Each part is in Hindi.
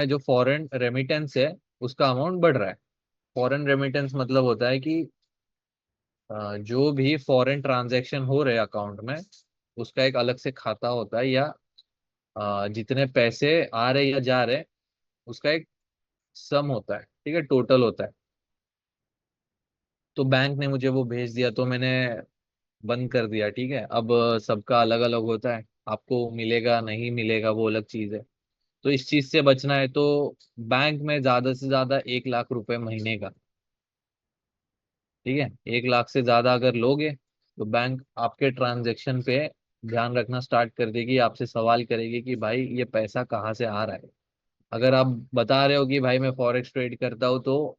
जो फॉरेन रेमिटेंस है उसका अमाउंट बढ़ रहा है। फॉरेन रेमिटेंस मतलब होता है कि जो भी फॉरेन ट्रांजैक्शन हो रहे अकाउंट में, उसका एक अलग से खाता होता है, या जितने पैसे आ रहे या जा रहे, उसका एक सम होता है, ठीक है, टोटल होता है। तो बैंक ने मुझे वो भेज दिया तो मैंने बंद कर दिया, ठीक है। अब सबका अलग अलग होता है, आपको मिलेगा नहीं मिलेगा वो अलग चीज है। तो इस चीज से बचना है तो बैंक में ज्यादा से ज्यादा 1 लाख रुपए महीने का, ठीक है। 1 लाख से ज्यादा अगर लोगे तो बैंक आपके ट्रांजेक्शन पे ध्यान रखना स्टार्ट कर देगी, आपसे सवाल करेगी कि भाई ये पैसा कहाँ से आ रहा है। अगर आप बता रहे हो कि भाई मैं फॉरेक्स ट्रेड करता हूँ तो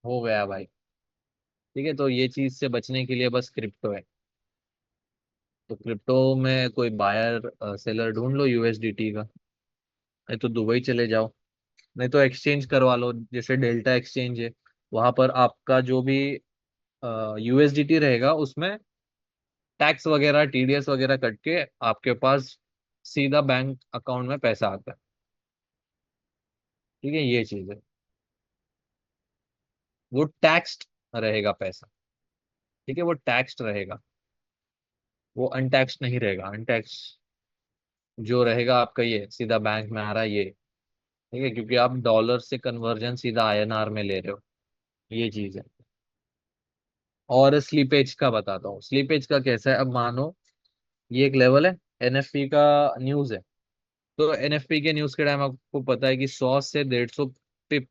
हो गया भाई, ठीक है। तो ये चीज से बचने के लिए बस क्रिप्टो है। तो क्रिप्टो में कोई बायर सेलर ढूंढ लो यूएसडीटी का, नहीं तो दुबई चले जाओ, नहीं तो एक्सचेंज करवा लो, जैसे डेल्टा एक्सचेंज है। वहां पर आपका जो भी यूएसडीटी रहेगा उसमें टैक्स वगैरह टीडीएस वगैरह कट के आपके पास सीधा बैंक अकाउंट में पैसा आता है, ठीक है। ये चीज है, वो टैक्स्ड रहेगा पैसा, ठीक है, वो टैक्स्ड रहेगा, वो अनटैक्स्ड नहीं रहेगा। अनटैक्स जो रहेगा आपका ये सीधा बैंक में आ रहा है ये, ठीक है, क्योंकि आप डॉलर से कन्वर्जन सीधा आईएनआर में ले रहे हो, ये चीज है। और स्लीपेज का बताता हूँ, स्लीपेज का कैसा है। अब मानो ये एक लेवल है, एनएफपी का न्यूज है। तो एनएफपी के न्यूज के टाइम आपको पता है कि 100 से 150 पिप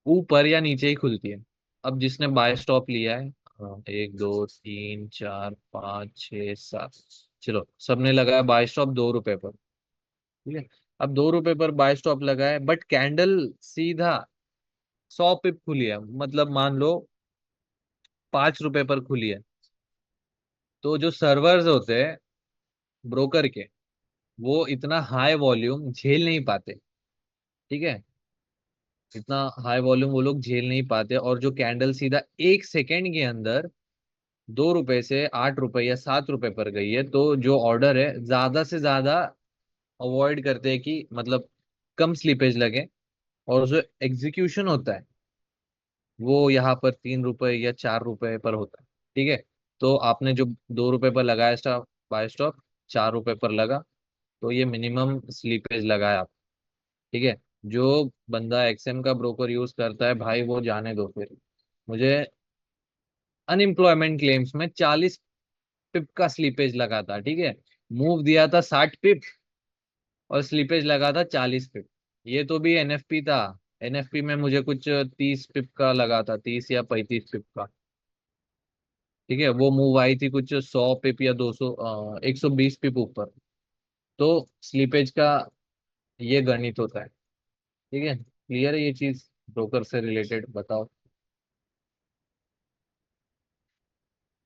ऊपर या नीचे ही खुलती है। अब जिसने बाय स्टॉप लिया है, 1 2 3 4 5 6 7, चलो सबने लगाया बाय स्टॉप 2 रुपए पर, ठीक है। अब 2 रुपए पर बाय स्टॉप लगाया, बट कैंडल सीधा 100 पिप खुली है, मतलब मान लो 5 रुपए पर खुली है। तो जो सर्वर्स होते हैं ब्रोकर के, वो इतना हाई वॉल्यूम झेल नहीं पाते, ठीक है। इतना हाई वॉल्यूम वो लोग झेल नहीं पाते, और जो कैंडल सीधा 1 सेकेंड के अंदर 2 रुपए से 8 रुपए या 7 रुपए पर गई है, तो जो ऑर्डर है ज्यादा से ज्यादा अवॉइड करते हैं कि मतलब कम स्लीपेज लगे, और जो एग्जीक्यूशन होता है वो यहाँ पर 3 रुपए या 4 रुपए पर होता है, ठीक है। तो आपने जो 2 रुपए पर लगाया स्टॉप, बाय स्टॉप 4 रुपए पर लगा, तो ये मिनिमम स्लीपेज लगाया आप, ठीक है। जो बंदा एक्सएम का ब्रोकर यूज करता है भाई वो जाने दो फिर। मुझे अनएम्प्लॉयमेंट क्लेम्स में 40 पिप का स्लीपेज लगा था, ठीक है। मूव दिया था 60 पिप और स्लीपेज लगा था 40 पिप। ये तो भी एनएफपी था। एनएफपी में मुझे कुछ 30 पिप का लगा था, 30 या 35 पिप का, ठीक है। वो मूव आई थी कुछ 100 पिप या 200, 120 पिप ऊपर। तो स्लीपेज का ये गणित होता है, ठीक है। क्लियर है ये चीज, ब्रोकर से रिलेटेड बताओ।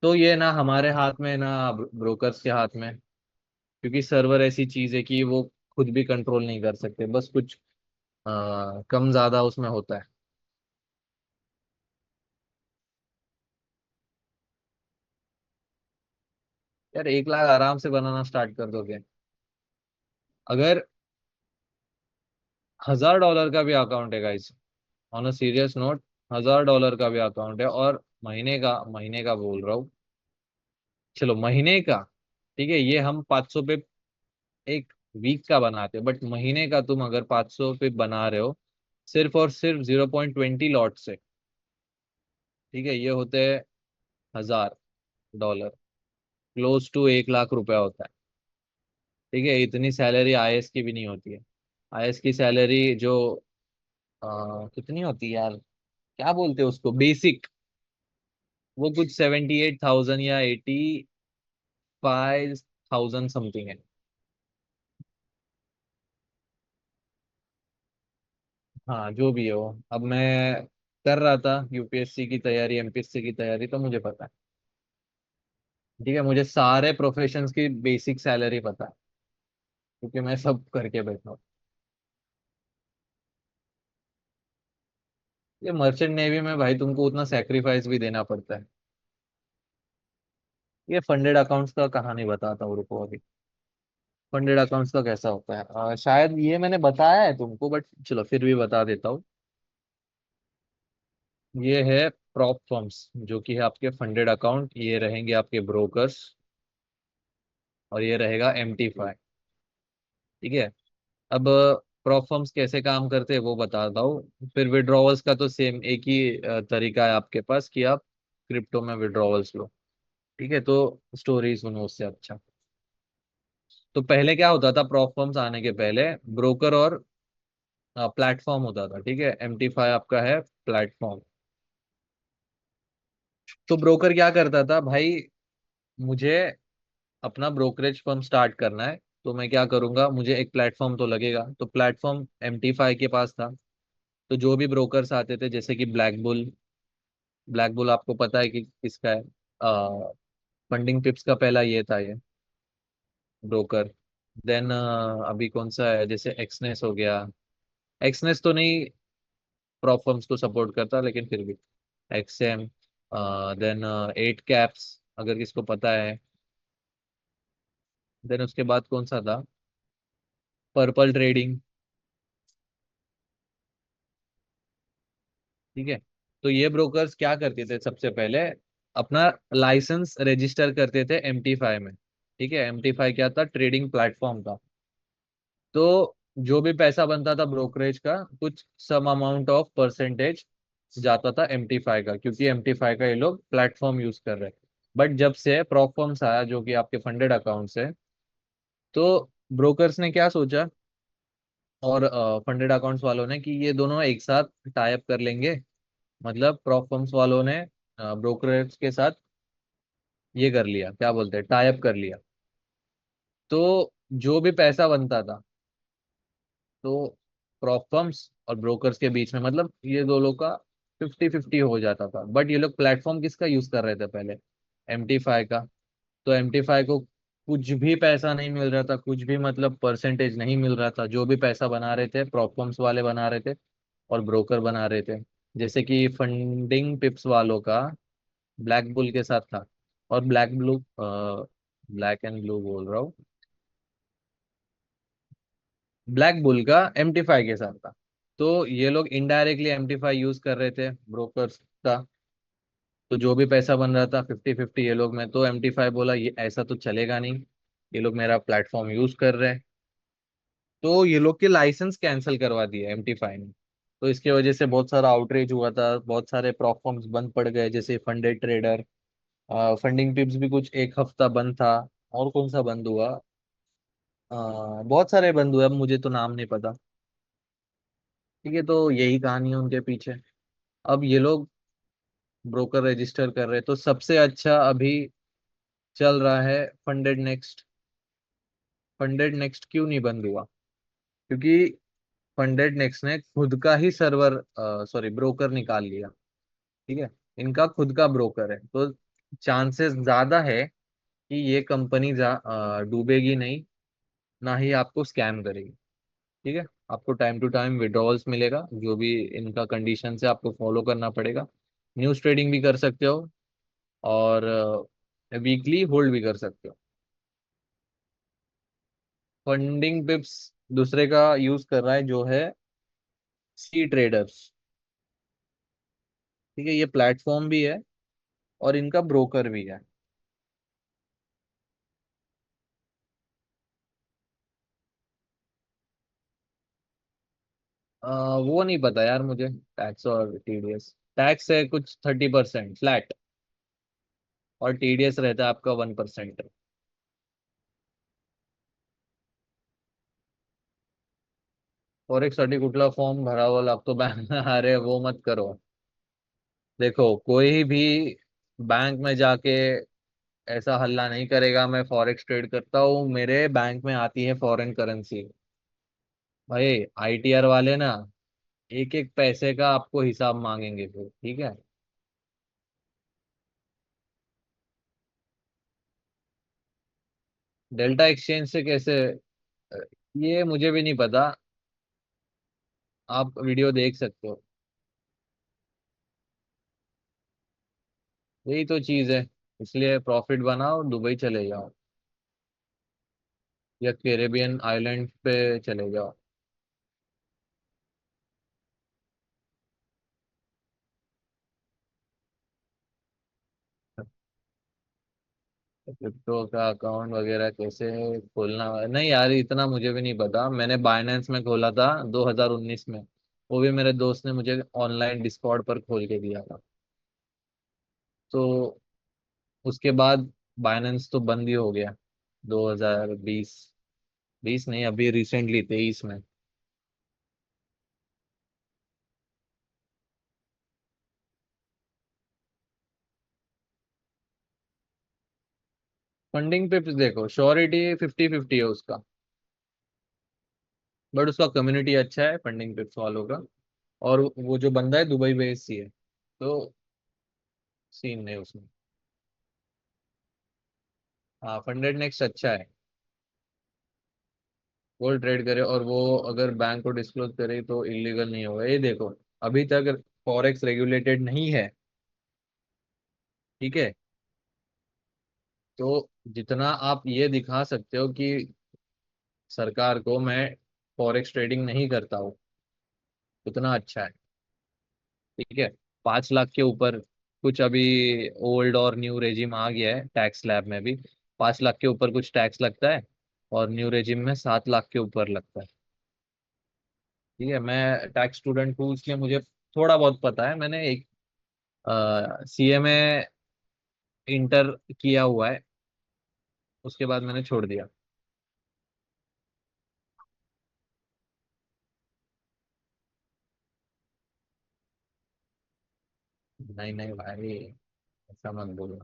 तो ये ना हमारे हाथ में ना ब्रोकर्स के हाथ में, क्योंकि सर्वर ऐसी चीज है कि वो खुद भी कंट्रोल नहीं कर सकते, बस कुछ कम ज्यादा उसमें होता है। यार 1 लाख आराम से बनाना स्टार्ट कर दोगे। अगर $1000 का भी अकाउंट है guys, on a serious note, $1000 का भी अकाउंट है, और महीने का बोल रहा हूँ, चलो महीने का, ठीक है, ये हम 500 पे एक वीक का बनाते हैं, बट महीने का तुम अगर 500 पे बना रहे हो सिर्फ और सिर्फ 0.20 लॉट से, ठीक है, ये होते हैं $1000, क्लोज टू 1 लाख रुपया होता है, ठीक है। इतनी सैलरी आईएएस की भी नहीं होती है। आईएएस की सैलरी जो कितनी होती है यार, क्या बोलते हैं उसको, बेसिक, वो कुछ 78,000 या 85,000 समथिंग है। हाँ जो भी है वो, अब मैं कर रहा था यूपीएससी की तैयारी, एमपीएससी की तैयारी, तो मुझे पता है, ठीक है। मुझे सारे प्रोफेशंस की बेसिक सैलरी पता है, क्योंकि मैं सब करके बैठा हूँ। ये मर्चेंट नेवी में भाई तुमको उतना सेक्रीफाइस भी देना पड़ता है। ये फंडेड अकाउंट्स का कहानी बताता हूँ, रुको अभी। फंडेड अकाउंट्स का कैसा होता है? शायद ये मैंने बताया है तुमको, बट चलो फिर भी बता देता हूँ। ये है प्रॉप फर्म्स, जो कि है आपके फंडेड अकाउंट, ये रहेंगे आपके ब्रोकर्स, और ये रहेगा MT5। ठीक है। अब प्रॉप फर्म्स कैसे काम करते हैं वो बताता हूँ, फिर विड्रॉवल्स का तो सेम एक ही तरीका है आपके पास कि आप क्रिप्टो में विड्रॉवल्स लो। ठीक है, तो स्टोरी सुनो उससे अच्छा। तो पहले क्या होता था, प्रॉप फर्म्स आने के पहले ब्रोकर और प्लेटफॉर्म होता था। ठीक है, MT5 आपका है प्लेटफॉर्म। तो ब्रोकर क्या करता था भाई, मुझे अपना ब्रोकरेज फर्म स्टार्ट करना है, तो मैं क्या करूंगा, मुझे एक प्लेटफॉर्म तो लगेगा। तो प्लेटफॉर्म MT5 के पास था। तो जो भी ब्रोकर्स आते थे, जैसे कि ब्लैक बुल आपको पता है कि किसका है? फंडिंग पिप्स का पहला ये था, ये ब्रोकर। देन अभी कौन सा है, जैसे एक्सनेस हो गया। एक्सनेस तो नहीं प्रॉप फर्म्स को सपोर्ट करता, लेकिन फिर भी XM। देन 8 कैप्स, अगर किसको पता है। देन उसके बाद कौन सा था, पर्पल ट्रेडिंग। ठीक है। तो ये ब्रोकर्स क्या करते थे, सबसे पहले अपना लाइसेंस रजिस्टर करते थे MT5 में। ठीक है, MT5 क्या था, ट्रेडिंग प्लेटफॉर्म था। तो जो भी पैसा बनता था ब्रोकरेज का, कुछ सम अमाउंट ऑफ परसेंटेज जाता था MT5 का, क्योंकि MT5 का ये लोग प्लेटफॉर्म यूज कर रहे हैं। बट जब से प्रॉपफॉर्म्स आया, जो कि आपके फंडेड अकाउंट्स है, तो ब्रोकर्स ने क्या सोचा, और फंडेड अकाउंट्स वालों ने, कि ये दोनों एक साथ टाई अप कर लेंगे। मतलब प्रॉपफॉर्म्स वालों ने ब्रोकरेज के साथ ये कर लिया, क्या बोलते हैं, टाई अप कर लिया। तो जो भी पैसा बनता था, तो प्रॉप फर्म्स और ब्रोकर्स के बीच में, मतलब ये दो लोग का 50-50 हो जाता था। बट ये लोग प्लेटफॉर्म किसका यूज कर रहे थे पहले, MT5 का। तो MT5 को कुछ भी पैसा नहीं मिल रहा था, कुछ भी मतलब परसेंटेज नहीं मिल रहा था। जो भी पैसा बना रहे थे प्रॉप फर्म्स वाले बना रहे थे, और ब्रोकर बना रहे थे। जैसे कि फंडिंग पिप्स वालों का ब्लैक बुल के साथ था, और ब्लैक एंड ब्लू बोल रहा हूँ, ब्लैक बुल का MT5 के साथ था। तो ये लोग इनडायरेक्टली MT5 यूज कर रहे थे ब्रोकर्स का। तो जो भी पैसा बन रहा था 50-50 ये लोग में, तो MT5 बोला ये ऐसा तो चलेगा नहीं, ये लोग मेरा प्लेटफॉर्म यूज कर रहे हैं। तो ये लोग के लाइसेंस कैंसिल करवा दिए MT5 ने। तो इसके वजह से बहुत सारा आउटरीच हुआ था, बहुत सारे प्लेटफॉर्म्स बंद पड़ गए, जैसे फंडेड ट्रेडर, फंडिंग पिप्स भी कुछ एक हफ्ता बंद था। और कौन सा बंद हुआ, बहुत सारे बंद हुए, अब मुझे तो नाम नहीं पता। ठीक है, तो यही कहानी है उनके पीछे। अब ये लोग ब्रोकर रजिस्टर कर रहे हैं, तो सबसे अच्छा अभी चल रहा है फंडेड नेक्स्ट। फंडेड नेक्स्ट क्यों नहीं बंद हुआ, क्योंकि फंडेड नेक्स्ट ने खुद का ही सर्वर, सॉरी, ब्रोकर निकाल लिया। ठीक है, इनका खुद का ब्रोकर है। तो चांसेस ज्यादा है कि ये कंपनी डूबेगी नहीं, ना ही आपको स्कैम करेगी। ठीक है, आपको टाइम टू टाइम विड्रॉल्स मिलेगा, जो भी इनका कंडीशन है आपको फॉलो करना पड़ेगा। न्यूज ट्रेडिंग भी कर सकते हो, और वीकली होल्ड भी कर सकते हो। फंडिंग पिप्स दूसरे का यूज कर रहा है, जो है सी ट्रेडर्स। ठीक है, ये प्लेटफॉर्म भी है और इनका ब्रोकर भी है। वो नहीं पता यार मुझे, टैक्स और TDS। टैक्स है कुछ 30% फ्लैट, और TDS रहता है आपका 1%। फॉरेक्स कुठला फॉर्म भरावा लागतो बैंक अरे वो मत करो। देखो, कोई भी बैंक में जाके ऐसा हल्ला नहीं करेगा, मैं फॉरेक्स ट्रेड करता हूँ, मेरे बैंक में आती है फॉरेन करेंसी। भाई ITR वाले ना एक एक पैसे का आपको हिसाब मांगेंगे फिर। ठीक है, डेल्टा एक्सचेंज से कैसे, अ, ये मुझे भी नहीं पता, आप वीडियो देख सकते हो। यही तो चीज है, इसलिए प्रॉफिट बनाओ, दुबई चले जाओ। या कैरेबियन आइलैंड पे चले जाओ। क्रिप्टो का अकाउंट वगैरह कैसे खोलना, नहीं यार इतना मुझे भी नहीं पता। मैंने बाइनेंस में खोला था 2019 में, वो भी मेरे दोस्त ने मुझे ऑनलाइन डिस्कॉर्ड पर खोल के दिया था। तो उसके बाद बाइनेंस तो बंद ही हो गया 2020, 20 नहीं अभी रिसेंटली 23 में। फंडिंग पे देखो श्योरिटी 50-50 है उसका, बट उसका कम्युनिटी अच्छा है फंडिंग पिप्स वालों का। और वो जो बंदा है दुबई बेस्ड ही है, तो सीन नहीं उसमें। हाँ फंडेड नेक्स्ट अच्छा है। वो ट्रेड करे और वो अगर बैंक को डिस्क्लोज करे तो इलीगल नहीं होगा। ये देखो अभी तक फॉरेक्स रेगुलेटेड नहीं है, ठीक है। तो जितना आप ये दिखा सकते हो कि सरकार को मैं फॉरेक्स ट्रेडिंग नहीं करता हूँ, उतना अच्छा है, ठीक है। 5 लाख के ऊपर कुछ अभी ओल्ड और न्यू रेजिम आ गया है टैक्स स्लैब में भी। 5 लाख के ऊपर कुछ टैक्स लगता है, और न्यू रेजिम में 7 लाख के ऊपर लगता है, ठीक है। मैं टैक्स स्टूडेंट हूँ इसलिए मुझे थोड़ा बहुत पता है। मैंने एक सीए में इंटर किया हुआ है, उसके बाद मैंने छोड़ दिया। नहीं नहीं भाई, ऐसा मत बोलो।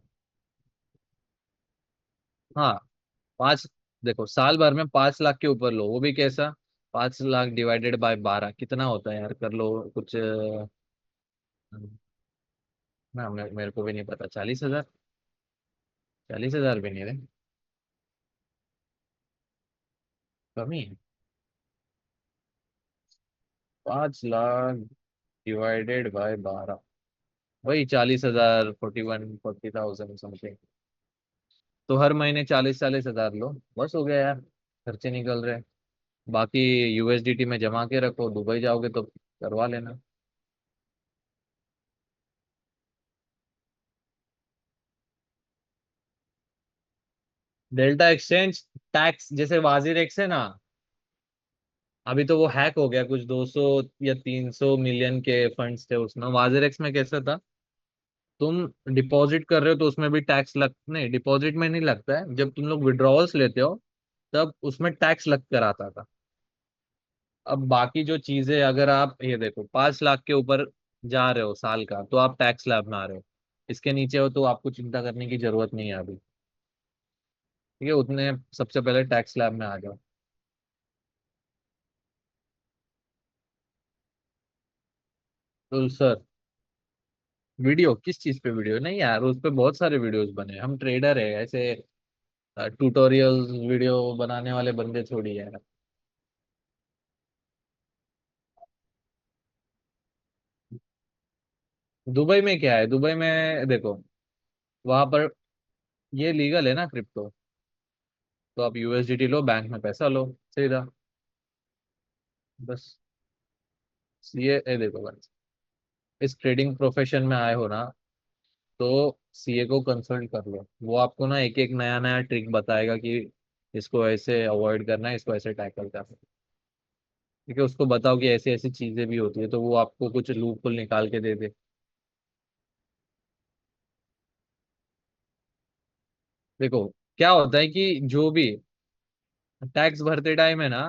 हाँ पाँच, देखो साल भर में 5 लाख के ऊपर लो, वो भी कैसा, 5 लाख डिवाइडेड बाय 12 कितना होता है यार, कर लो कुछ ना, मेरे को भी नहीं पता। 40,000, 40,000 भी नहीं है, कमी है। 5 लाख डिवाइडेड बाय 12, वही 40,000, 41-40,000 समथिंग। तो हर महीने 40-40,000 लो, बस हो गया यार, खर्चे निकल रहे। बाकी यूएसडीटी में जमा के रखो, दुबई जाओगे तो करवा लेना। डेल्टा एक्सचेंज टैक्स जैसे वाजिर एक्स है ना, अभी तो वो हैक हो गया, कुछ 200 या 300 मिलियन के फंड्स थे उसमें। वाजिर एक्स में कैसा था, तुम डिपॉजिट कर रहे हो तो उसमें भी टैक्स लग, नहीं डिपॉजिट में नहीं लगता है, जब तुम लोग विड्रॉल्स लेते हो तब उसमें टैक्स लग कर आता था। अब बाकी जो चीजें, अगर आप ये देखो 5 लाख के ऊपर जा रहे हो साल का, तो आप टैक्स स्लैब में आ रहे हो। इसके नीचे हो तो आपको चिंता करने की जरूरत नहीं है अभी, ठीक है। उतने सबसे पहले टैक्स स्लैब में आ जाओ। तो सर वीडियो किस चीज पे, वीडियो नहीं यार, उस पे बहुत सारे वीडियोस बने, हम ट्रेडर है ऐसे, ट्यूटोरियल्स वीडियो बनाने वाले बंदे थोड़ी है। दुबई में क्या है, दुबई में देखो वहां पर ये लीगल है ना क्रिप्टो, तो आप यूएसडीटी लो, बैंक में पैसा लो, सीधा, बस। ये देखो बस, इस ट्रेडिंग प्रोफेशन में आए हो ना, तो सीए को कंसल्ट कर लो, वो आपको ना एक एक नया नया ट्रिक बताएगा कि इसको ऐसे अवॉइड करना है, इसको ऐसे टैकल करना है, ठीक है। उसको बताओ कि ऐसी ऐसी चीजें भी होती है, तो वो आपको कुछ लूप होल निकाल के दे दे। देखो क्या होता है कि जो भी टैक्स भरते टाइम है ना,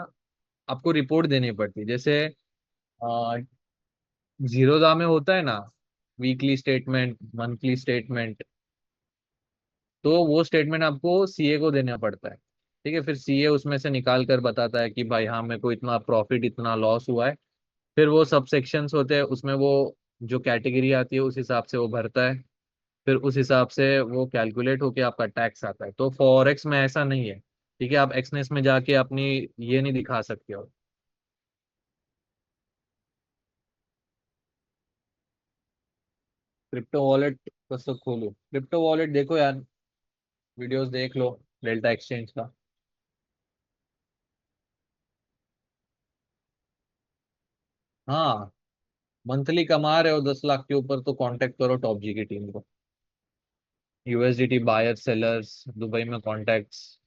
आपको रिपोर्ट देनी पड़ती है। जैसे जीरोदा में होता है ना, वीकली स्टेटमेंट, मंथली स्टेटमेंट, तो वो स्टेटमेंट आपको सीए को देना पड़ता है, ठीक है। फिर सीए उसमें से निकाल कर बताता है कि भाई हाँ मेरे को इतना प्रॉफिट इतना लॉस हुआ है। फिर वो सब सेक्शंस होते हैं उसमें, वो जो कैटेगरी आती है उस हिसाब से वो भरता है। फिर उस हिसाब से वो कैलकुलेट होके आपका टैक्स आता है। तो फॉरेक्स में ऐसा नहीं है, ठीक है। आप एक्सनेस में जाके अपनी ये नहीं दिखा सकते हो। क्रिप्टो वॉलेट कसं खोलूं, क्रिप्टो वॉलेट देखो यार, वीडियोस देख लो डेल्टा एक्सचेंज का। हाँ, मंथली कमा रहे हो 10 लाख के ऊपर तो कांटेक्ट करो टॉप जी की टीम को। यूएसडीटी बायर सेलर्स, दुबई में कॉन्टैक्ट्स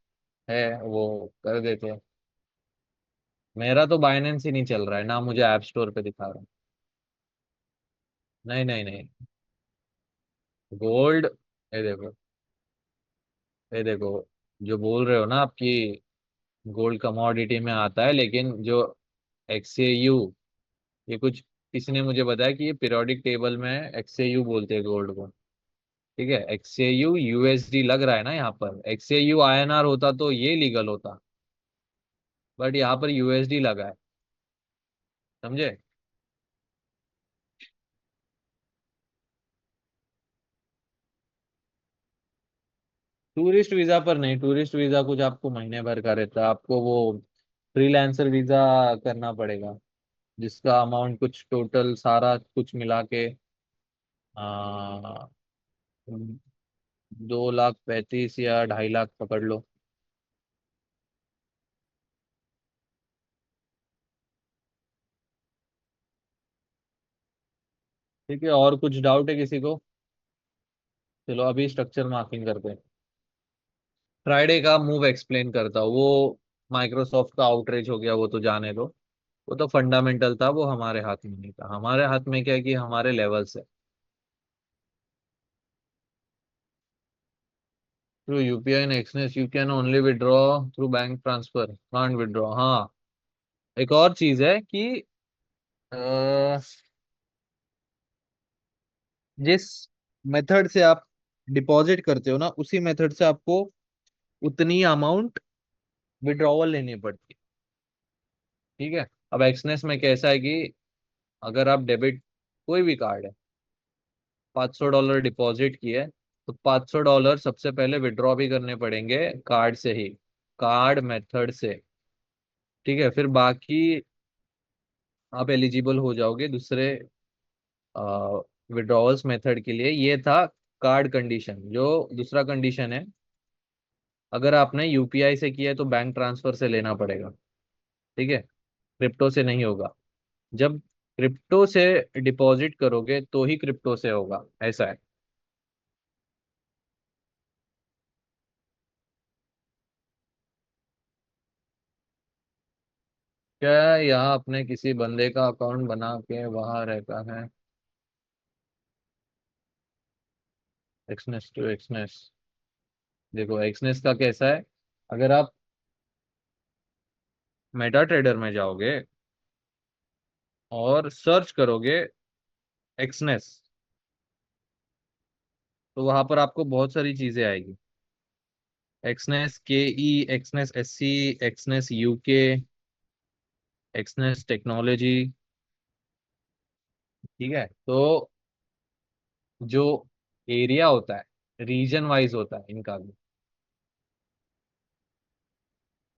है, वो कर देते हैं। मेरा तो बाइनेंस ही नहीं चल रहा है ना, मुझे ऐप स्टोर पे दिखा रहा है। नहीं नहीं नहीं, गोल्ड, ये देखो, जो बोल रहे हो ना आपकी, गोल्ड कमोडिटी में आता है, लेकिन जो एक्सएयू, ये कुछ किसी ने मुझे बताया कि ये पीरियोडिक टेबल में एक्सएयू बोलते हैं गोल्ड को। ठीक है, एक्सएयू यूएसडी लग रहा है ना यहाँ पर, एक्सएयू आईएनआर होता तो ये लीगल होता, बट यहाँ पर यूएसडी लगा है। समझे? टूरिस्ट वीजा पर नहीं, टूरिस्ट वीजा कुछ आपको महीने भर का रहता है, आपको वो फ्रीलांसर वीजा करना पड़ेगा, जिसका अमाउंट कुछ टोटल सारा कुछ मिला के आ, 2 लाख 35 या 2.5 लाख पकड़ लो। ठीक है, और कुछ डाउट है किसी को? चलो अभी स्ट्रक्चर मार्किंग करते हैं। फ्राइडे का मूव एक्सप्लेन करता हूँ, वो माइक्रोसॉफ्ट का आउटरीच हो गया, वो तो जाने दो। वो तो फंडामेंटल था, वो हमारे हाथ में नहीं था। हमारे हाथ में क्या है कि हमारे लेवल्स है। Through UPI and Exness you can only withdraw through bank transfer, can't withdraw. हाँ, एक और चीज है कि अ, जिस मेथड से आप डिपॉजिट करते हो ना, उसी मेथड से आपको उतनी अमाउंट विड्रॉवल लेनी पड़ती है। ठीक है, अब एक्सनेस में कैसा है कि अगर आप डेबिट, कोई भी कार्ड है, $500 डिपॉजिट किए, तो $500 सबसे पहले विड्रॉ भी करने पड़ेंगे कार्ड से ही, कार्ड मेथड से। ठीक है, फिर बाकी आप एलिजिबल हो जाओगे दूसरे विड्रॉवल्स मेथड के लिए। ये था कार्ड कंडीशन। जो दूसरा कंडीशन है, अगर आपने यूपीआई से किया है तो बैंक ट्रांसफर से लेना पड़ेगा। ठीक है, क्रिप्टो से नहीं होगा। जब क्रिप्टो से डिपॉजिट करोगे तो ही क्रिप्टो से होगा, ऐसा है। क्या यहाँ अपने किसी बंदे का अकाउंट बना के वहां रहता है? एक्सनेस टू एक्सनेस, देखो एक्सनेस का कैसा है, अगर आप मेटा ट्रेडर में जाओगे और सर्च करोगे एक्सनेस, तो वहां पर आपको बहुत सारी चीजें आएगी। Exness K E, Exness SC, Exness UK, Exness technology. ठीक है, तो जो एरिया होता है, रीजन वाइज होता है इनका भी।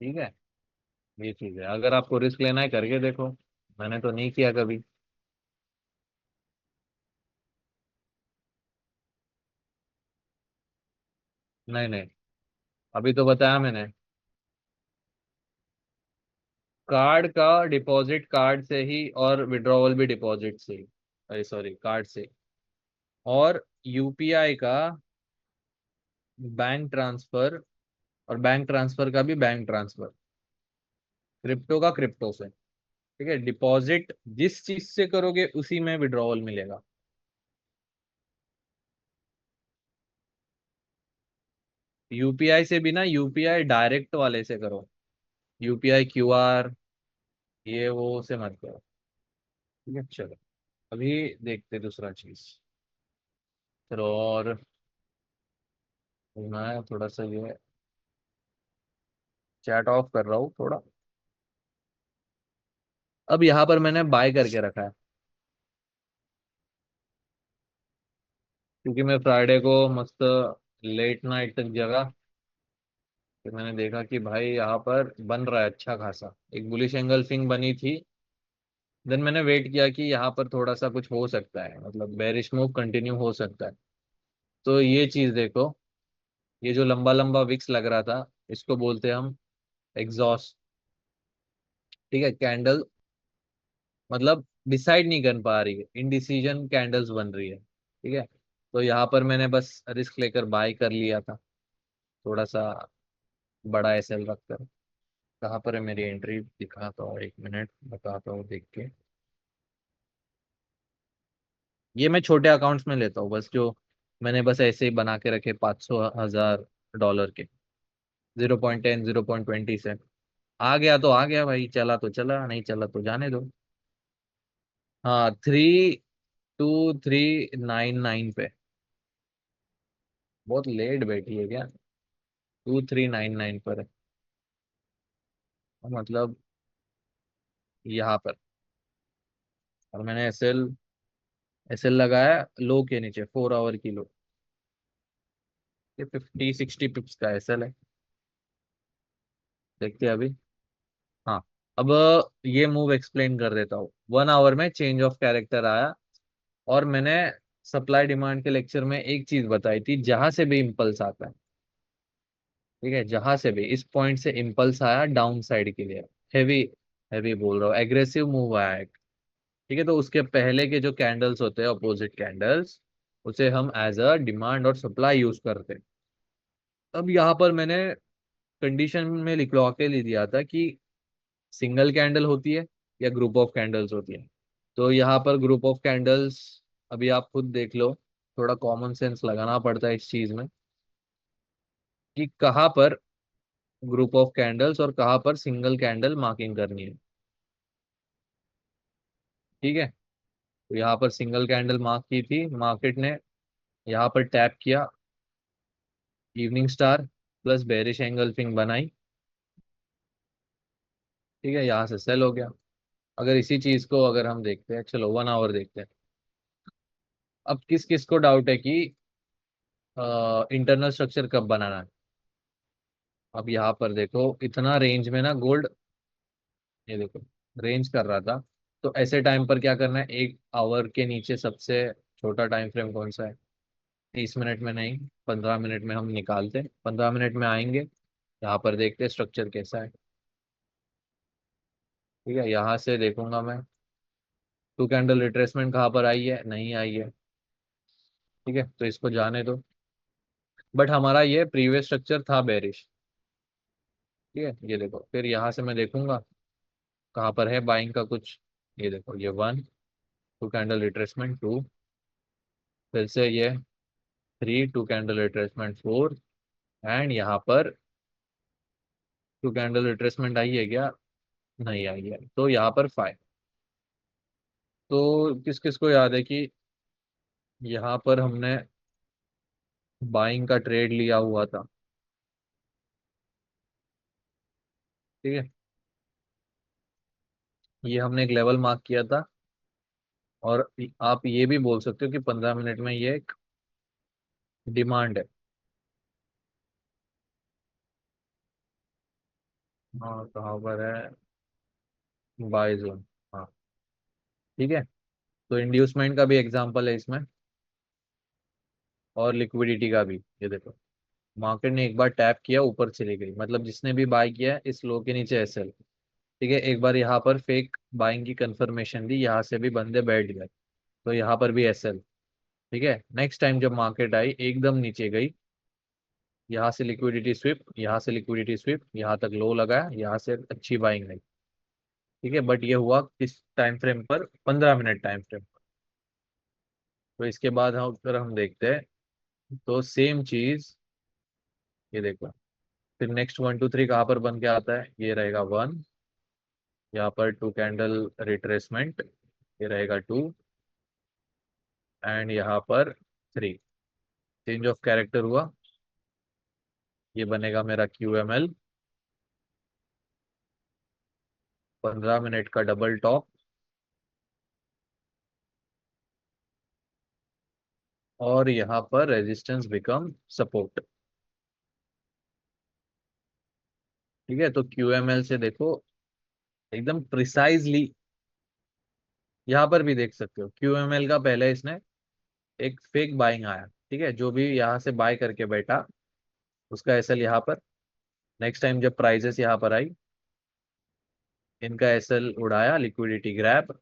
ठीक है, ये चीज है, अगर आपको रिस्क लेना है करके देखो। मैंने तो नहीं किया कभी। नहीं नहीं, अभी तो बताया मैंने, कार्ड का डिपॉजिट कार्ड से ही, और विड्रॉवल भी डिपॉजिट से ही, अरे सॉरी कार्ड से। और यूपीआई का बैंक ट्रांसफर, और बैंक ट्रांसफर का भी बैंक ट्रांसफर, क्रिप्टो का क्रिप्टो से। ठीक है, डिपॉजिट जिस चीज से करोगे उसी में विड्रॉवल मिलेगा। यूपीआई से भी ना, यूपीआई डायरेक्ट वाले से करो, यूपीआई क्यूआर ये वो से मत करो। ठीक है, चलो अभी देखते दूसरा चीज। चलो, और मैं थोड़ा सा ये चैट ऑफ कर रहा हूँ थोड़ा। अब यहाँ पर मैंने बाय करके रखा है, क्योंकि मैं फ्राइडे को मस्त लेट नाइट तक जगा। फिर मैंने देखा कि भाई यहाँ पर बन रहा है अच्छा खासा, एक बुलिश एंगल फिंग बनी थी। देन मैंने वेट किया कि यहाँ पर थोड़ा सा कुछ हो सकता है, मतलब बेरिश मूव कंटिन्यू हो सकता है। तो ये चीज देखो, ये जो लंबा लंबा विक्स लग रहा था, इसको बोलते हैं हम एग्जॉस्ट। ठीक है, कैंडल मतलब डिसाइड नहीं कर पा रही है, इनडिसीजन कैंडल्स बन रही है, ठीक है। तो यहाँ पर मैंने बस रिस्क लेकर बाय कर लिया था, थोड़ा सा बड़ा एसएल रखकर। कहाँ पर है मेरी एंट्री, दिखाता हूँ, एक मिनट बताता हूँ देख के। ये मैं छोटे अकाउंट्स में लेता हूँ बस, जो मैंने बस ऐसे ही बना के रखे, 500 1000 डॉलर के। 0.10 0.20 से आ गया तो आ गया भाई, चला तो चला, नहीं चला तो जाने दो। हाँ, 3239 पे। बहुत लेट बैठी है क्या? 2399 पर है, मतलब यहाँ पर। और मैंने एसएल एसएल लगाया लो के नीचे, 4 आवर की लो। ये 50 60 पिप्स का एसएल है, देखते हैं अभी। हाँ, अब ये मूव एक्सप्लेन कर देता हूँ। 1 आवर में चेंज ऑफ कैरेक्टर आया, और मैंने सप्लाई डिमांड के लेक्चर में एक चीज बताई थी, जहां से भी इम्पल्स आता है, ठीक है, जहां से भी इस पॉइंट से इम्पल्स आया डाउन साइड के लिए, हैवी हैवी बोल रहा हूँ, एग्रेसिव मूव आया है, ठीक है, तो उसके पहले के जो कैंडल्स होते हैं, अपोजिट कैंडल्स, उसे हम एज अ डिमांड और सप्लाई यूज करते हैं। अब यहाँ पर मैंने कंडीशन में लिखवा के लिख दिया था कि सिंगल कैंडल होती है या ग्रुप ऑफ कैंडल्स होती है। तो यहाँ पर ग्रुप ऑफ कैंडल्स, अभी आप खुद देख लो, थोड़ा कॉमन सेंस लगाना पड़ता है इस चीज में, कि कहाँ पर ग्रुप ऑफ कैंडल्स और कहाँ पर सिंगल कैंडल मार्किंग करनी है, ठीक है। तो यहाँ पर सिंगल कैंडल मार्क की थी, मार्केट ने यहाँ पर टैप किया, evening star plus bearish engulfing बनाई, ठीक है, यहाँ से सेल हो गया। अगर इसी चीज को अगर हम देखते हैं, चलो 1 आवर देखते हैं। अब किस किस को डाउट है कि इंटरनल स्ट्रक्चर कब बनाना है। अब यहाँ पर देखो, इतना रेंज में ना गोल्ड, ये देखो, रेंज कर रहा था। तो ऐसे टाइम पर क्या करना है, 1 आवर के नीचे सबसे छोटा टाइम फ्रेम कौन सा है? 30 मिनट में नहीं, 15 मिनट में हम निकालते, 15 मिनट में आएंगे, यहाँ पर देखते स्ट्रक्चर कैसा है, ठीक है। यहाँ से देखूंगा मैं, टू कैंडल रिट्रेसमेंट कहाँ पर आई है, नहीं आई है, ठीक है, तो इसको जाने दो। बट हमारा ये प्रीवियस स्ट्रक्चर था बेरिश, ठीक है। ये देखो, फिर यहाँ से मैं देखूंगा कहाँ पर है बाइंग का कुछ। ये देखो, ये 1, टू कैंडल रिट्रेसमेंट 2, फिर से ये 3, टू कैंडल रिट्रेसमेंट 4, एंड यहाँ पर टू कैंडल रिट्रेसमेंट आई है क्या? नहीं आई है, तो यहाँ पर 5। तो किस किस को याद है कि यहाँ पर हमने बाइंग का ट्रेड लिया हुआ था, ठीक है। ये हमने एक लेवल मार्क किया था, और आप ये भी बोल सकते हो कि 15 मिनट में ये एक डिमांड है। हाँ, कहाँ पर है, बाय जोन, हाँ, ठीक है। तो इंड्यूसमेंट का भी एग्जांपल है इसमें, और लिक्विडिटी का भी। ये देखो, मार्केट ने एक बार टैप किया, ऊपर चली गई, मतलब जिसने भी बाय किया है इस लो के नीचे एसएल, ठीक है। एक बार यहाँ पर फेक बाइंग की कंफर्मेशन दी, यहाँ से भी बंदे बैठ गए, तो यहाँ पर भी एसएल, ठीक है। नेक्स्ट टाइम जब मार्केट आई एकदम नीचे गई, यहाँ से लिक्विडिटी स्विप, यहाँ से लिक्विडिटी स्विप, यहाँ तक लो लगाया, यहाँ से अच्छी बाइंग आई, ठीक है। बट ये हुआ किस टाइम फ्रेम पर, 15 मिनट टाइम फ्रेम। तो इसके बाद अगर हम देखते हैं, तो सेम चीज, ये देखो, फिर नेक्स्ट 1 2 3 कहाँ पर बन के आता है, ये रहेगा 1, यहाँ पर टू कैंडल रिट्रेसमेंट, ये रहेगा 2, एंड यहाँ पर 3, चेंज ऑफ कैरेक्टर हुआ, ये बनेगा मेरा QML, 15 मिनट का डबल टॉप, और यहाँ पर रेजिस्टेंस बिकम सपोर्ट, ठीक है। तो QML से देखो, एकदम प्रिसाइजली, यहाँ पर भी देख सकते हो QML का पहले इसने एक फेक बाइंग आया, ठीक है, जो भी यहाँ से बाय करके बैठा उसका एसएल यहाँ पर। नेक्स्ट टाइम जब प्राइजेस यहाँ पर आई, इनका एसएल उड़ाया, लिक्विडिटी ग्रैब,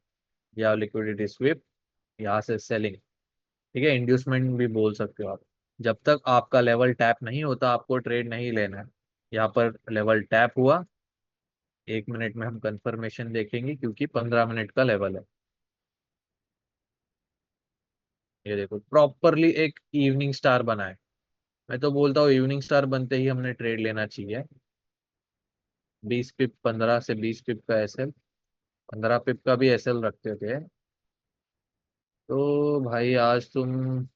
या लिक्विडिटी स्विप, यहाँ से सेलिंग। ठीक है, इंड्यूसमेंट भी बोल सकते हो आप। जब तक आपका लेवल टैप नहीं होता आपको ट्रेड नहीं लेना है। यहाँ पर लेवल टैप हुआ, 1 मिनट में हम कंफर्मेशन देखेंगे क्योंकि 15 मिनट का लेवल है। ये देखो प्रॉपरली एक इवनिंग स्टार बना है। मैं तो बोलता हूँ इवनिंग स्टार बनते ही हमने ट्रेड लेना चाहिए। 20 पिप, 15 से 20 पिप का एसएल, 15 पिप का भी एसएल रखते थे। तो भाई आज तुम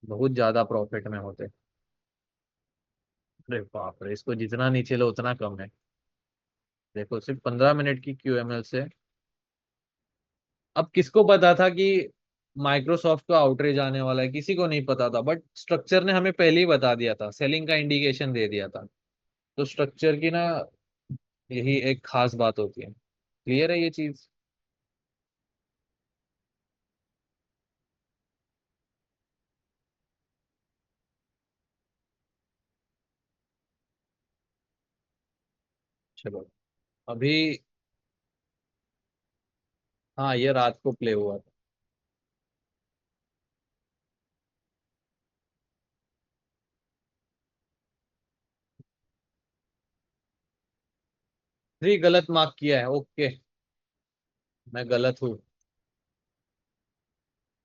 बहुत ज्यादा प्रॉफिट में होते। अरे बाप रे, इसको जितना नीचे लो उतना कम है। देखो सिर्फ 15 मिनट की क्यूएमएल से। अब किसको पता था कि माइक्रोसॉफ्ट का आउटरीच आने वाला है? किसी को नहीं पता था, बट स्ट्रक्चर ने हमें पहले ही बता दिया था, सेलिंग का इंडिकेशन दे दिया था। तो स्ट्रक्चर की ना यही एक खास बात होती है। क्लियर है ये चीज? चलो अभी। हाँ ये रात को प्ले हुआ था। थ्री गलत मार्क किया है, ओके। मैं गलत हूँ,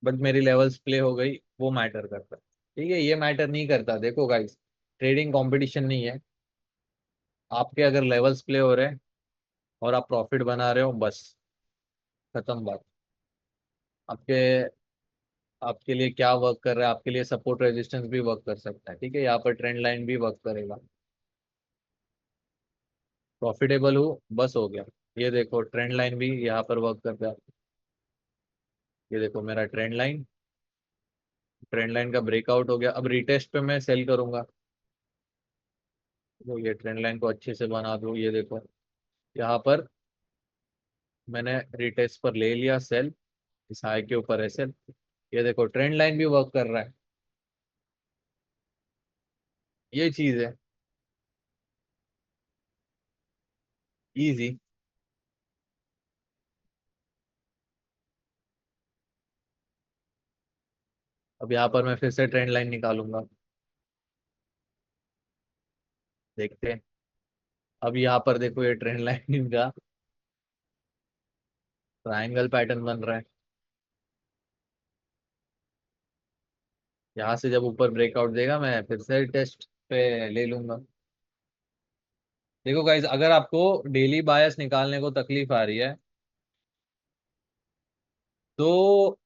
बट मेरी लेवल्स प्ले हो गई, वो मैटर करता है। ठीक है, ये मैटर नहीं करता। देखो गाइस, ट्रेडिंग कंपटीशन नहीं है। आपके अगर लेवल्स प्ले हो रहे हैं और आप प्रॉफिट बना रहे हो, बस खत्म बात। आपके आपके लिए क्या वर्क कर रहा है? आपके लिए सपोर्ट रेजिस्टेंस भी वर्क कर सकता है। ठीक है, यहाँ पर ट्रेंड लाइन भी वर्क करेगा। प्रॉफिटेबल हूँ, बस हो गया। ये देखो ट्रेंड लाइन भी यहाँ पर वर्क करता है। ये देखो मेरा ट्रेंड लाइन का ब्रेकआउट हो गया। अब रिटेस्ट पे मैं सेल करूंगा। तो ये ट्रेंड लाइन को अच्छे से बना दूं। ये देखो यहाँ पर मैंने रिटेस्ट पर ले लिया सेल, इस हाई के ऊपर है सेल। ये देखो ट्रेंड लाइन भी वर्क कर रहा है। ये चीज है इजी। अब यहाँ पर मैं फिर से ट्रेंड लाइन निकालूंगा, देखते हैं। अब यहाँ पर देखो ये ट्रेंड लाइन का ट्रायंगल पैटर्न बन रहा है। यहाँ से जब ऊपर ब्रेकआउट देगा मैं फिर से टेस्ट पे ले लूंगा। देखो गाइज, अगर आपको डेली बायस निकालने को तकलीफ आ रही है तो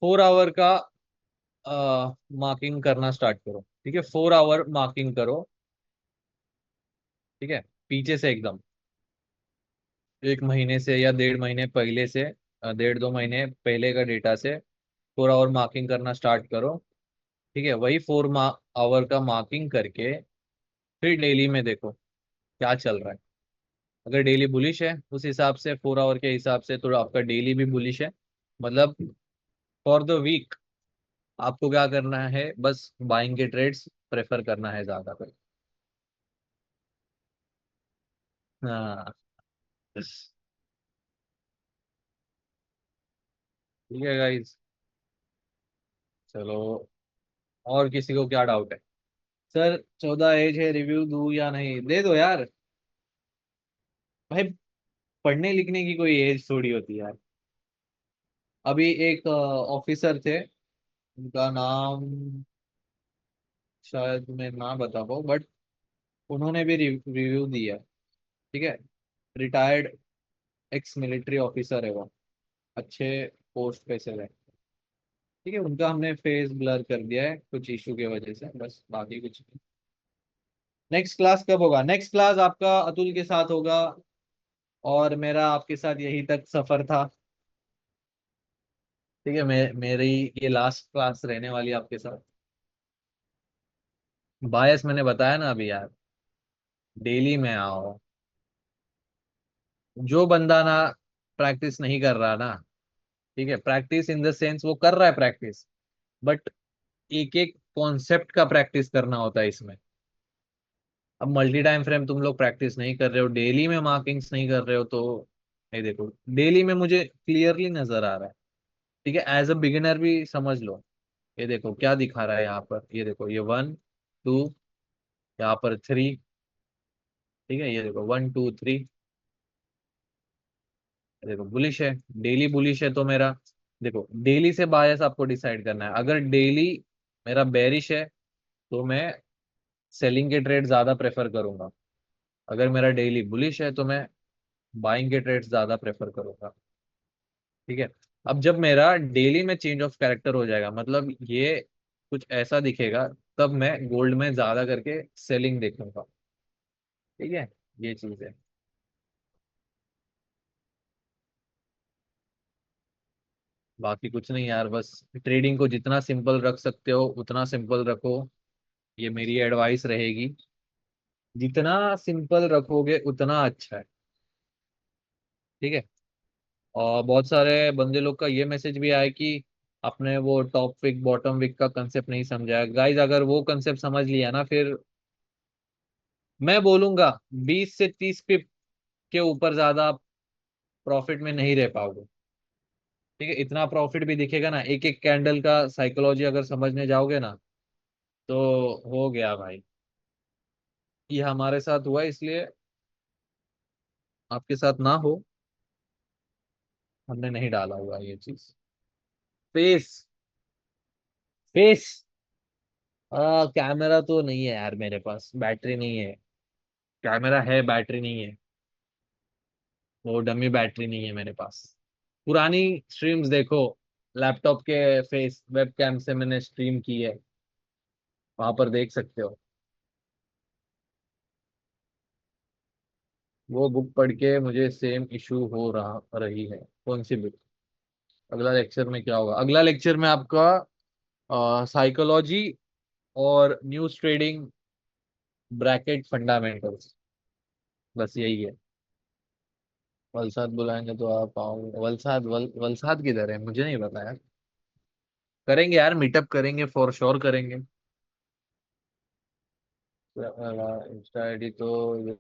4 आवर का मार्किंग करना स्टार्ट करो। ठीक है, 4 आवर मार्किंग करो। ठीक है, पीछे से एकदम 1 महीने से या 1.5 महीने पहले से, 1.5 2 महीने पहले का डेटा से 4 आवर मार्किंग करना स्टार्ट करो। ठीक है, वही 4 आवर का मार्किंग करके फिर डेली में देखो क्या चल रहा है। अगर डेली बुलिश है उस हिसाब से 4 आवर के हिसाब से तो आपका डेली भी बुलिश है। मतलब फॉर द वीक आपको क्या करना है, बस बाइंग के ट्रेड्स प्रेफर करना है ज्यादा कर। हाँ ठीक है गाइज। चलो, और किसी को क्या डाउट है? सर 14 एज है, रिव्यू दूं या नहीं? दे दो यार। भाई पढ़ने लिखने की कोई एज थोड़ी होती है यार। अभी एक ऑफिसर थे, उनका नाम शायद मैं ना बता पाऊँ, बट उन्होंने भी रिव्यू दिया। ठीक है, रिटायर्ड एक्स मिलिट्री ऑफिसर है वो, अच्छे पोस्ट पे से है। ठीक है, उनका हमने फेस ब्लर कर दिया है कुछ इशू की वजह से, बस बाकी कुछ नहीं। नेक्स्ट क्लास कब होगा? नेक्स्ट क्लास आपका अतुल के साथ होगा, और मेरा आपके साथ यही तक सफर था। ठीक है, मेरी ये लास्ट क्लास रहने वाली है आपके साथ। बायस मैंने बताया ना अभी यार, डेली में आओ। जो बंदा ना प्रैक्टिस नहीं कर रहा ना, ठीक है, प्रैक्टिस इन द सेंस वो कर रहा है प्रैक्टिस, बट एक एक कॉन्सेप्ट का प्रैक्टिस करना होता है इसमें। अब मल्टी टाइम फ्रेम तुम लोग प्रैक्टिस नहीं कर रहे हो, डेली में मार्किंग्स नहीं कर रहे हो, तो ये देखो डेली में मुझे क्लियरली नजर आ रहा है। ठीक है, एज अ बिगिनर भी समझ लो। ये देखो क्या दिखा रहा है यहाँ पर, ये देखो ये 1 2, यहाँ पर 3। ठीक है, ये देखो 1 2 3। देखो बुलिश है, डेली बुलिश है तो मेरा, देखो डेली से बायस आपको डिसाइड करना है। अगर डेली मेरा बेरिश है तो मैं सेलिंग के ट्रेड ज्यादा प्रेफर करूंगा। अगर मेरा डेली बुलिश है तो मैं बाइंग के ट्रेड्स ज्यादा प्रेफर करूंगा। ठीक है, अब जब मेरा डेली में चेंज ऑफ कैरेक्टर हो जाएगा, मतलब ये कुछ ऐसा दिखेगा, तब मैं गोल्ड में ज्यादा करके सेलिंग देखूंगा। ठीक है, ये चीज है। बाकी कुछ नहीं यार, बस ट्रेडिंग को जितना सिंपल रख सकते हो उतना सिंपल रखो। ये मेरी एडवाइस रहेगी। जितना सिंपल रखोगे उतना अच्छा है। ठीक है। और बहुत सारे बंदे लोग का ये मैसेज भी आया कि आपने वो टॉप विक बॉटम विक का कंसेप्ट नहीं समझा। गाइज अगर वो कंसेप्ट समझ लिया ना, फिर मैं बोलूंगा 20 से 30 पिप के ऊपर ज्यादा आप प्रॉफिट में नहीं रह पाओगे। ठीक है, इतना प्रॉफिट भी दिखेगा ना, एक एक कैंडल का साइकोलॉजी अगर समझने जाओगे ना, तो हो गया भाई। ये हमारे साथ हुआ, इसलिए आपके साथ ना हो, हमने नहीं डाला हुआ ये चीज। फेस, फेस, कैमरा तो नहीं है यार मेरे पास, बैटरी नहीं है। कैमरा है, बैटरी नहीं है। वो डमी बैटरी नहीं है मेरे पास। पुरानी स्ट्रीम्स देखो, लैपटॉप के फेस वेब कैम से मैंने स्ट्रीम की है, वहां पर देख सकते हो। वो बुक पढ़ के मुझे सेम इशू हो रहा रही है। कौन सी बुक? अगला लेक्चर में क्या होगा? अगला लेक्चर में आपका साइकोलॉजी और न्यूज ट्रेडिंग ब्रैकेट फंडामेंटल्स, बस यही है। वलसाद बुलाएंगे तो आप आओगे? वलसाद, वलसाद किधर है मुझे नहीं पता यार। करेंगे यार, मीटअप करेंगे, फॉर श्योर करेंगे। इंस्टा आईडी तो